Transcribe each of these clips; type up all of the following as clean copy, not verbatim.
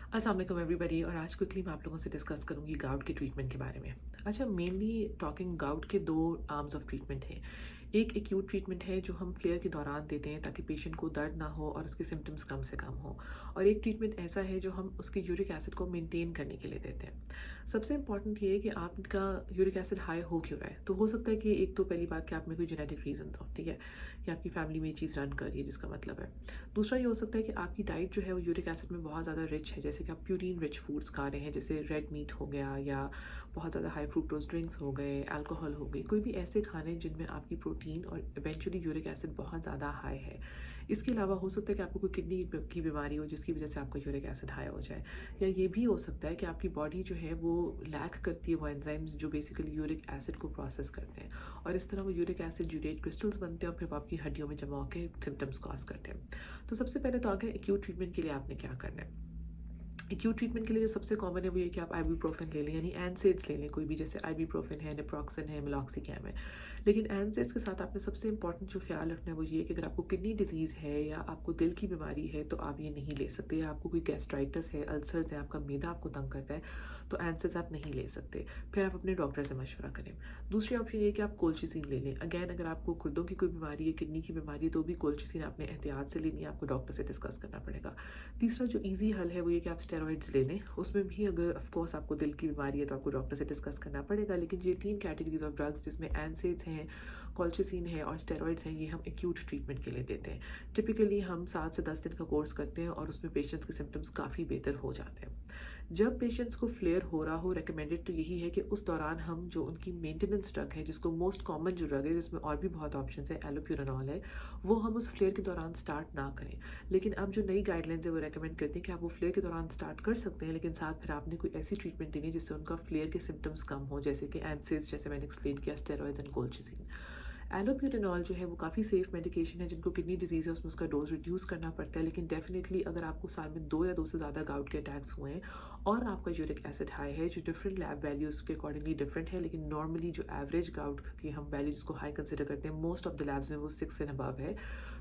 अस्सलाम वालेकुम एवरीबॉडी। और आज क्विकली मैं आप लोगों से डिस्कस करूंगी गाउट के ट्रीटमेंट के बारे में। अच्छा, मेनली टॉकिंग गाउट के दो आर्म्स ऑफ ट्रीटमेंट हैं। एक एक्यूट ट्रीटमेंट है जो हम फ्लेयर के दौरान देते हैं ताकि पेशेंट को दर्द ना हो और उसके सिम्टम्स कम से कम हो। और एक ट्रीटमेंट ऐसा है जो हम उसके यूरिक एसिड को मेंटेन करने के लिए देते हैं। सबसे इंपॉर्टेंट ये है कि आपका यूरिक एसिड हाई हो क्यों रहा है। तो हो सकता है कि एक तो पहली बात कि आप में कोई जेनेटिक रीज़न हो, ठीक है, या आपकी फैमिली में ये चीज़ रन कर रही है जिसका मतलब है। दूसरा ये हो सकता है कि आपकी डाइट जो है वो यूरिक एसिड में बहुत ज़्यादा रिच है, जैसे कि आप प्यूरीन रिच फूड्स खा रहे हैं, जैसे रेड मीट हो गया या बहुत ज़्यादा हाई फ्रूक्टोज ड्रिंक्स हो गए, अल्कोहल हो गई, कोई भी ऐसे खाने जिनमें आपकी प्रोटीन और इवेंचुअली यूरिक एसिड बहुत ज़्यादा हाई है। इसके अलावा हो सकता है कि आपको कोई किडनी की बीमारी हो जिसकी वजह से आपका यूरिक एसिड हाई हो जाए, या ये भी हो सकता है कि आपकी बॉडी जो है वो लैक करती है वो एंजाइम्स जो बेसिकली यूरिक एसिड को प्रोसेस करते हैं, और इस तरह वो यूरिक एसिड यूरेट क्रिस्टल्स बनते हैं और फिर वो आपकी हड्डियों में जमा होकर सिम्टम्स कॉज करते हैं। तो सबसे पहले तो आगे एक्यूट ट्रीटमेंट के लिए आपने क्या करना है। एक्यूट ट्रीटमेंट के लिए जो सबसे कॉमन है वो ये कि आप आइबुप्रोफेन ले लें, यानी एनसेड्स ले लें, कोई भी, जैसे आइबुप्रोफेन है, नेप्रोक्सन है, मेलॉक्सिकैम है। लेकिन एनसेड्स के साथ आपने सबसे इंपॉर्टेंट जो ख्याल रखना है वो ये है कि अगर आपको किडनी डिजीज़ है या आपको दिल की बीमारी है तो आप ये नहीं ले सकते, या आपको कोई गैस्ट्राइटिस है, अल्सर्स है, आपका मैदा आपको तंग करता है, तो एनसेड्स आप नहीं ले सकते। फिर आप अपने डॉक्टर से मशवरा करें। दूसरी ऑप्शन ये है कि आप कोल्चिसिन ले लें। अगैन, अगर आपको गुर्दों की कोई बीमारी है, किडनी की बीमारी है, तो भी कोल्चिसिन आपने एहतियात से लेनी है, आपको डॉक्टर से डिस्कस करना पड़ेगा। तीसरा जो ईजी हल है वो ये कि आप स्टेरॉइड्स ले लें। उसमें भी अगर ऑफ कोर्स आपको दिल की बीमारी है तो आपको डॉक्टर से डिस्कस करना पड़ेगा। लेकिन ये तीन कैटेगरीज ऑफ ड्रग्स जिसमें एनसेड्स हैं, कॉल्चिसिन है और स्टेरॉइड्स हैं, ये हम एक्यूट ट्रीटमेंट के लिए देते हैं। टिपिकली हम 7 से 10 दिन का कोर्स करते हैं और उसमें पेशेंट्स के सिम्टम्स काफ़ी बेहतर हो जाते हैं। जब पेशेंट्स को फ्लेयर हो रहा हो, रिकमेंडेड तो यही है कि उस दौरान हम जो उनकी मेंटेनेंस ड्रग है, जिसको मोस्ट कॉमन जो ड्रग है जिसमें और भी बहुत ऑप्शन है, एलोप्यूरानॉल है, वो हम उस फ्लेयर के दौरान स्टार्ट ना करें। लेकिन अब जो नई गाइडलाइंस है वो रेकमेंड करती हैं कि आप वो फ्लेयर के दौरान स्टार्ट कर सकते हैं, लेकिन साथ फिर आपने कोई ऐसी ट्रीटमेंट देनी है जिससे उनका फ्लेयर के सिम्टम्स कम हो, जैसे कि एनसेड्स, जैसे मैंने एक्सप्लेन किया, स्टेरॉइड्स एंड कोल्चिसिन। एलोप्यूरिनॉल जो है वो काफ़ी सेफ मेडिकेशन है। जिनको किडनी डिजीज़ है उसमें उसका डोज रिड्यूस करना पड़ता है, लेकिन डेफिनेटली अगर आपको साल में 2 या 2 से ज़्यादा गाउट के अटैक्स हुए हैं और आपका यूरिक एसिड हाई है, जो डिफरेंट लैब वैल्यूज़ के अकॉर्डिंगली डिफरेंट है, लेकिन नॉर्मली जो एवरेज गाउट की हम वैल्यूज़ को हाई कंसिडर करते हैं, मोस्ट ऑफ द लैब्स में वो 6 एंड अबव है,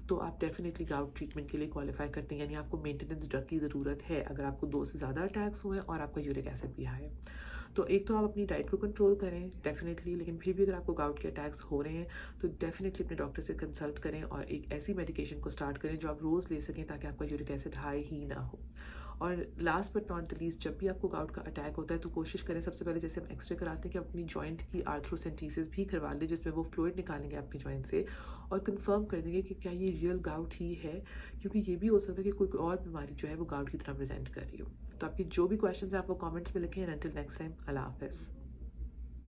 तो आप डेफिनेटली गाउट ट्रीटमेंट के लिए क्वालिफाई करते हैं। यानी आपको मेंटेनेंस ड्रग की ज़रूरत है अगर आपको 2 से ज़्यादा अटैक्स हुए हैं और आपका यूरिक एसिड भी हाई है। तो एक तो आप अपनी डाइट को कंट्रोल करें डेफिनेटली, लेकिन फिर भी अगर आपको गाउट के अटैक्स हो रहे हैं तो डेफिनेटली अपने डॉक्टर से कंसल्ट करें और एक ऐसी मेडिकेशन को स्टार्ट करें जो आप रोज़ ले सकें ताकि आपका यूरिक एसिड हाई ही ना हो। और last but not the least, जब भी आपको गाउट का अटैक होता है तो कोशिश करें सबसे पहले, जैसे हम एक्सरे कराते हैं, कि अपनी जॉइंट की आर्थ्रोसेंटीसिस भी करवा लें, जिसमें वो फ्लूइड निकालेंगे आपके जॉइंट से और कंफर्म कर देंगे कि क्या ये रियल गाउट ही है, क्योंकि ये भी हो सकता है कि कोई और बीमारी जो है वो गाउट की तरह प्रेजेंट कर रही हो। तो आपकी जो भी क्वेश्चन है आप वो कमेंट्स में लिखें। एंड अंटिल नेक्स्ट टाइम, अल्लाह हाफिज़।